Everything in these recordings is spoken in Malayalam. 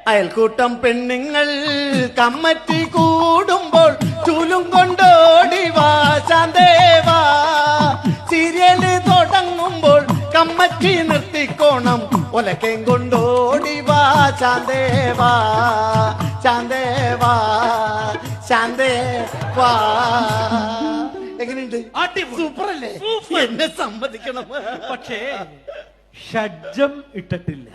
അയൽക്കൂട്ടം പെണ്ണുങ്ങൾ കമ്മറ്റി കൂടുമ്പോൾ ചൂലും കൊണ്ടോടിവാ ശാന്തേവാ. സീരിയല് തുടങ്ങുമ്പോൾ കമ്മറ്റി നിർത്തിക്കോണം ഒലക്കേം കൊണ്ടോടിവാ ശാന്തേവാ ശാന്തേവാ ശാന്തേവാ. എങ്ങനെയുണ്ട്? സൂപ്പർ അല്ലേ? എന്നെ സമ്മതിക്കണം. പക്ഷേ ഷഡ്ജം ഇട്ടിട്ടില്ല.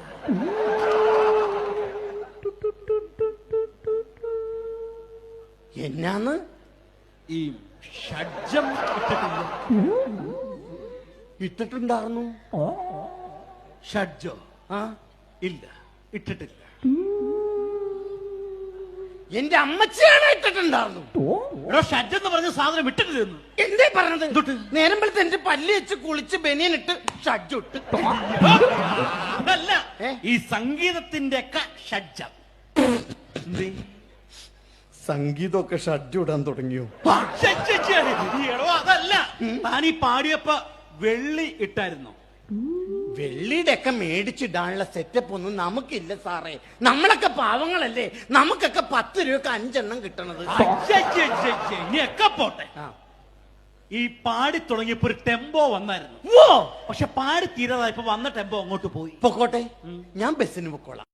എന്നാന്ന്? ഈ ഷഡ്ജം ഇട്ടിട്ടില്ല. ഇട്ടിട്ടുണ്ടായിരുന്നു. ഷഡ്ജോ? ഇല്ല, ഇട്ടിട്ടില്ല. എന്റെ അമ്മച്ചിയാണ് ഇട്ടിട്ടുണ്ടായിരുന്നു. ഷഡ്ജം എന്ന് പറഞ്ഞ സാധനം ഇട്ടിട്ടില്ലെന്ന് എന്തേ പറഞ്ഞത്? നേരം വെളുത്ത് എന്റെ പല്ല് വെച്ച് കുളിച്ച് ബനിയനിട്ട് ഷഡ്ജം ഇട്ട്. അതല്ല, ഈ സംഗീതത്തിന്റെ ഒക്കെ ഷഡ്ജം. സംഗീതമൊക്കെ ഷഡ്ജം ഇടാൻ തുടങ്ങിയോ? അതല്ല, താൻ ഈ പാടിയപ്പോ വെള്ളി ഇട്ടായിരുന്നോ? വെള്ളിയുടെ ഒക്കെ മേടിച്ചിടാനുള്ള സെറ്റപ്പ് ഒന്നും നമുക്കില്ല സാറേ. നമ്മളൊക്കെ പാവങ്ങളല്ലേ, നമുക്കൊക്കെ 10 രൂപക്ക് 5 എണ്ണം കിട്ടണത്. ഇനിയൊക്കെ പോട്ടെ. ഈ പാടി തുടങ്ങിയപ്പോ ഒരു ടെമ്പോ വന്നായിരുന്നു. പക്ഷെ പാടി തീരാതായപ്പോ വന്ന ടെമ്പോ അങ്ങോട്ട് പോയി. പൊക്കോട്ടെ, ഞാൻ ബസ്സിന് പൊക്കോളാം.